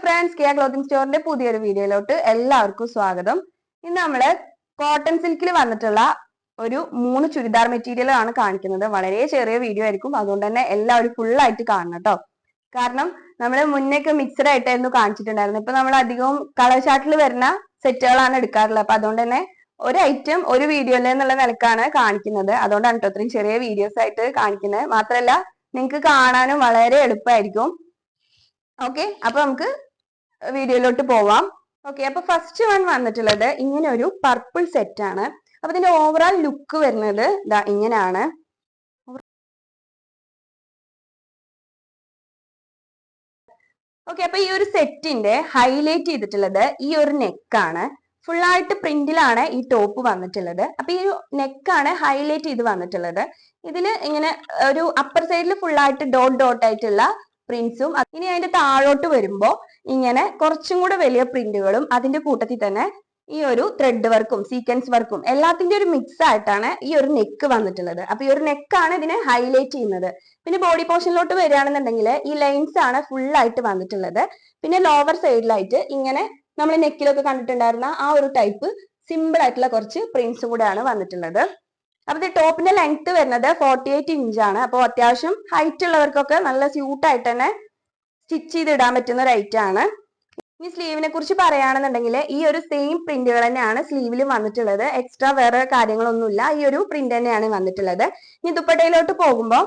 Friends, Kia clothing സ്റ്റോറിന്റെ പുതിയൊരു വീഡിയോയിലോട്ട് എല്ലാവർക്കും സ്വാഗതം. ഇന്ന് നമ്മള് കോട്ടൺ സിൽക്കിൽ വന്നിട്ടുള്ള ഒരു 3 ചുരിദാർ മെറ്റീരിയലാണ് കാണിക്കുന്നത്. വളരെ ചെറിയ വീഡിയോ ആയിരിക്കും, അതുകൊണ്ട് തന്നെ എല്ലാവരും ഫുൾ ആയിട്ട് കാണണം കേട്ടോ. കാരണം നമ്മൾ മുന്നേക്ക് മിക്സഡ് ആയിട്ടായിരുന്നു കാണിച്ചിട്ടുണ്ടായിരുന്നു. ഇപ്പൊ നമ്മൾ അധികവും കളർ ചാർട്ടിൽ വരുന്ന സെറ്റുകളാണ് എടുക്കാറുള്ളത്. അപ്പൊ അതുകൊണ്ട് തന്നെ ഒരു ഐറ്റം ഒരു വീഡിയോയിൽ എന്നുള്ള നിലക്കാണ് കാണിക്കുന്നത്. അതുകൊണ്ടാണ് കേട്ടോ ഇത്രയും ചെറിയ വീഡിയോസ് ആയിട്ട് കാണിക്കുന്നത്. മാത്രമല്ല നിങ്ങൾക്ക് കാണാനും വളരെ എളുപ്പമായിരിക്കും. ഓക്കെ, അപ്പൊ നമുക്ക് വീഡിയോയിലോട്ട് പോവാം. ഓക്കെ, അപ്പൊ ഫസ്റ്റ് വൺ വന്നിട്ടുള്ളത് ഇങ്ങനെ ഒരു പർപ്പിൾ സെറ്റ് ആണ്. അപ്പൊ ഇതിന്റെ ഓവറോൾ ലുക്ക് വരുന്നത് ഇതാ ഇങ്ങനെയാണ്. ഓക്കെ, അപ്പൊ ഈ ഒരു സെറ്റിന്റെ ഹൈലൈറ്റ് ചെയ്തിട്ടുള്ളത് ഈ ഒരു നെക്കാണ്. ഫുൾ ആയിട്ട് പ്രിന്റിലാണ് ഈ ടോപ്പ് വന്നിട്ടുള്ളത്. അപ്പൊ ഈ നെക്കാണ് ഹൈലൈറ്റ് ചെയ്ത് വന്നിട്ടുള്ളത്. ഇതില് ഇങ്ങനെ ഒരു അപ്പർ സൈഡിൽ ഫുൾ ആയിട്ട് ഡോട്ട് ഡോട്ട് ആയിട്ടുള്ള പ്രിന്റ്സും, ഇനി അതിന്റെ താഴോട്ട് വരുമ്പോ ഇങ്ങനെ കുറച്ചും കൂടെ വലിയ പ്രിന്റുകളും, അതിന്റെ കൂട്ടത്തിൽ തന്നെ ഈ ഒരു ത്രെഡ് വർക്കും സീക്വൻസ് വർക്കും എല്ലാത്തിന്റെ ഒരു മിക്സ് ആയിട്ടാണ് ഈ ഒരു നെക്ക് വന്നിട്ടുള്ളത്. അപ്പൊ ഈ ഒരു നെക്കാണ് ഇതിനെ ഹൈലൈറ്റ് ചെയ്യുന്നത്. പിന്നെ ബോഡി പോർഷനിലോട്ട് വരികയാണെന്നുണ്ടെങ്കിൽ ഈ ലൈൻസ് ആണ് ഫുൾ ആയിട്ട് വന്നിട്ടുള്ളത്. പിന്നെ ലോവർ സൈഡിലായിട്ട് ഇങ്ങനെ നമ്മൾ നെക്കിലൊക്കെ കണ്ടിട്ടുണ്ടായിരുന്ന ആ ഒരു ടൈപ്പ് സിമ്പിൾ ആയിട്ടുള്ള കുറച്ച് പ്രിന്റ്സും കൂടെയാണ് വന്നിട്ടുള്ളത്. അപ്പൊ ഇത് ടോപ്പിന്റെ ലെങ്ത് വരുന്നത് 48 ഇഞ്ചാണ്. അപ്പോൾ അത്യാവശ്യം ഹൈറ്റ് ഉള്ളവർക്കൊക്കെ നല്ല സ്യൂട്ട് ആയിട്ട് തന്നെ സ്റ്റിച്ച് ചെയ്ത് ഇടാൻ പറ്റുന്ന ഒരു ഐറ്റം ആണ്. ഇനി സ്ലീവിനെ കുറിച്ച് പറയുകയാണെന്നുണ്ടെങ്കിൽ ഈ ഒരു സെയിം പ്രിന്റുകൾ തന്നെയാണ് സ്ലീവിൽ വന്നിട്ടുള്ളത്. എക്സ്ട്രാ വേറെ കാര്യങ്ങളൊന്നുമില്ല, ഈ ഒരു പ്രിന്റ് തന്നെയാണ് വന്നിട്ടുള്ളത്. ഇനി ദുപ്പട്ടയിലോട്ട് പോകുമ്പോൾ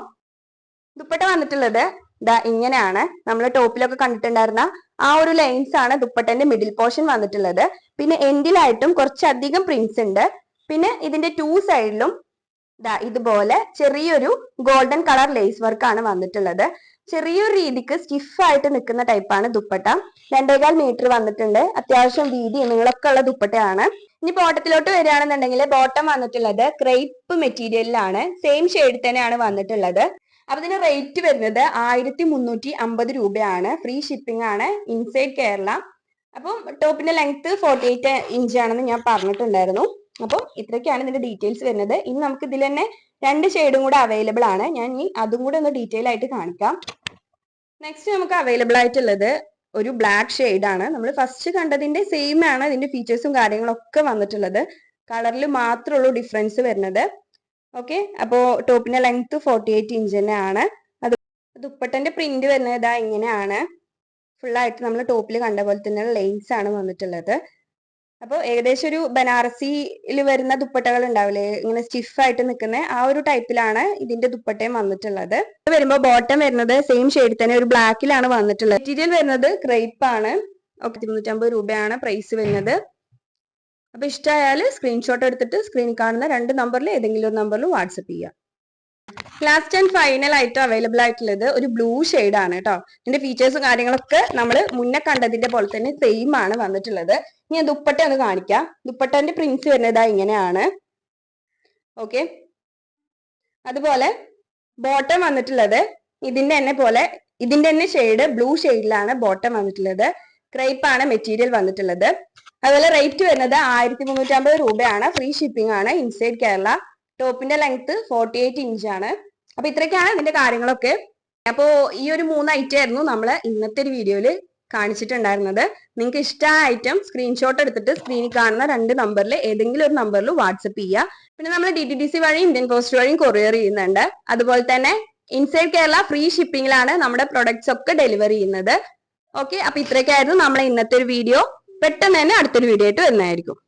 ദുപ്പട്ട വന്നിട്ടുള്ളത് ദാ ഇങ്ങനെയാണ്. നമ്മൾ ടോപ്പിലൊക്കെ കണ്ടിട്ടുണ്ടായിരുന്ന ആ ഒരു ലൈൻസ് ആണ് ദുപ്പട്ടന്റെ മിഡിൽ പോർഷൻ വന്നിട്ടുള്ളത്. പിന്നെ എൻഡിലായിട്ടും കുറച്ചധികം പ്രിന്റ്സ് ഉണ്ട്. പിന്നെ ഇതിന്റെ 2 സൈഡിലും ഇതുപോലെ ചെറിയൊരു ഗോൾഡൻ കളർ ലേസ് വർക്ക് ആണ് വന്നിട്ടുള്ളത്. ചെറിയൊരു രീതിക്ക് സ്റ്റിഫ് ആയിട്ട് നിൽക്കുന്ന ടൈപ്പാണ് ദുപ്പട്ട. 2.25 മീറ്റർ വന്നിട്ടുണ്ട്. അത്യാവശ്യം വീതി നീളമൊക്കെ ഉള്ള ദുപ്പട്ടയാണ്. ഇനി ബോട്ടത്തിലോട്ട് വരികയാണെന്നുണ്ടെങ്കിൽ ബോട്ടം വന്നിട്ടുള്ളത് ക്രേപ്പ് മെറ്റീരിയലിലാണ്. സെയിം ഷെയ്ഡ് തന്നെയാണ് വന്നിട്ടുള്ളത്. അപ്പൊ ഇതിന് റേറ്റ് വരുന്നത് 1350 രൂപയാണ്. ഫ്രീ ഷിപ്പിംഗ് ആണ് ഇൻസൈഡ് കേരള. അപ്പം ടോപ്പിന്റെ ലെങ്ത് 48 ഇഞ്ച് ആണെന്ന് ഞാൻ പറഞ്ഞിട്ടുണ്ടായിരുന്നു. അപ്പം ഇത്രയൊക്കെയാണ് ഇതിന്റെ ഡീറ്റെയിൽസ് വരുന്നത്. ഇനി നമുക്ക് ഇതിൽ തന്നെ 2 ഷെയ്ഡും കൂടെ അവൈലബിൾ ആണ്. ഞാൻ ഈ അതും കൂടെ ഒന്ന് ഡീറ്റെയിൽ ആയിട്ട് കാണിക്കാം. നെക്സ്റ്റ് നമുക്ക് അവൈലബിൾ ആയിട്ടുള്ളത് ഒരു ബ്ലാക്ക് ഷെയ്ഡ് ആണ്. നമ്മൾ ഫസ്റ്റ് കണ്ടതിന്റെ സെയിം ആണ് ഇതിന്റെ ഫീച്ചേഴ്സും കാര്യങ്ങളൊക്കെ വന്നിട്ടുള്ളത്. കളറിൽ മാത്രമേ ഉള്ളൂ ഡിഫറൻസ് വരുന്നത്. ഓക്കെ, അപ്പോ ടോപ്പിന്റെ ലെങ്ത് 48 ഇഞ്ച് തന്നെയാണ്. അത് ദുപ്പട്ടന്റെ പ്രിന്റ് വരുന്നത് ഇതാ ഇങ്ങനെയാണ്. ഫുൾ ആയിട്ട് നമ്മൾ ടോപ്പിൽ കണ്ട പോലെ തന്നെ ലൈൻസ് ആണ് വന്നിട്ടുള്ളത്. അപ്പോൾ ഏകദേശം ഒരു ബനാറസിയിൽ വരുന്ന ദുപ്പട്ടകൾ ഉണ്ടാവില്ലേ, ഇങ്ങനെ സ്റ്റിഫ് ആയിട്ട് നിൽക്കുന്ന ആ ഒരു ടൈപ്പിലാണ് ഇതിന്റെ ദുപ്പട്ടയും വന്നിട്ടുള്ളത്. വരുമ്പോ ബോട്ടം വരുന്നത് സെയിം ഷെയ്ഡ് തന്നെ ഒരു ബ്ലാക്കിലാണ് വന്നിട്ടുള്ളത്. മെറ്റീരിയൽ വരുന്നത് ക്രേപ്പ് ആണ്. 350 രൂപയാണ് പ്രൈസ് വരുന്നത്. അപ്പൊ ഇഷ്ടമായാൽ സ്ക്രീൻഷോട്ട് എടുത്തിട്ട് സ്ക്രീനിൽ കാണുന്ന 2 നമ്പറിൽ ഏതെങ്കിലും ഒരു നമ്പറിൽ വാട്സപ്പ് ചെയ്യുക. ലാസ്റ്റ് ആൻഡ് ഫൈനൽ ആയിട്ട് അവൈലബിൾ ആയിട്ടുള്ളത് ഒരു ബ്ലൂ ഷെയ്ഡ് ആണ് കേട്ടോ. ഇതിന്റെ ഫീച്ചേഴ്സും കാര്യങ്ങളൊക്കെ നമ്മൾ മുന്നേ കണ്ടതിന്റെ പോലെ തന്നെ സെയിം ആണ് വന്നിട്ടുള്ളത്. ഞാൻ ദുപ്പട്ട ഒന്ന് കാണിക്കാം. ദുപ്പട്ടന്റെ പ്രിന്റ്സ് വരുന്നത് ഇങ്ങനെയാണ്. ഓക്കെ, അതുപോലെ ബോട്ടം വന്നിട്ടുള്ളത് ഇതിന്റെ തന്നെ ഷെയ്ഡ് ബ്ലൂ ഷെയ്ഡിലാണ് ബോട്ടം വന്നിട്ടുള്ളത്. ക്രേപ്പ് ആണ് മെറ്റീരിയൽ വന്നിട്ടുള്ളത്. അതുപോലെ റേറ്റ് വരുന്നത് 1350 രൂപയാണ്. ഫ്രീ ഷിപ്പിംഗ് ആണ് ഇൻസൈഡ് കേരള. ടോപ്പിന്റെ ലെങ്ത് 48 ഇഞ്ചാണ്. അപ്പൊ ഇത്രയൊക്കെയാണ് ഇതിന്റെ കാര്യങ്ങളൊക്കെ. അപ്പോ ഈ ഒരു 3 ഐറ്റം ആയിരുന്നു നമ്മൾ ഇന്നത്തെ ഒരു വീഡിയോയിൽ കാണിച്ചിട്ടുണ്ടായിരുന്നത്. നിങ്ങൾക്ക് ഇഷ്ടമായ ഐറ്റം സ്ക്രീൻഷോട്ട് എടുത്തിട്ട് സ്ക്രീനിൽ കാണുന്ന 2 നമ്പറിൽ ഏതെങ്കിലും ഒരു നമ്പറിൽ വാട്സപ്പ് ചെയ്യുക. പിന്നെ നമ്മൾ DTDC വഴി ഇന്ത്യൻ പോസ്റ്റ് വഴിയും കൊറിയർ ചെയ്യുന്നുണ്ട്. അതുപോലെ തന്നെ ഇൻസൈഡ് കേരള ഫ്രീ ഷിപ്പിംഗിലാണ് നമ്മുടെ പ്രൊഡക്ട്സ് ഒക്കെ ഡെലിവറി ചെയ്യുന്നത്. ഓക്കെ, അപ്പൊ ഇത്രയൊക്കെയായിരുന്നു നമ്മളെ ഇന്നത്തെ ഒരു വീഡിയോ. പെട്ടെന്ന് തന്നെ അടുത്തൊരു വീഡിയോ ആയിട്ട് വരുന്നതായിരിക്കും.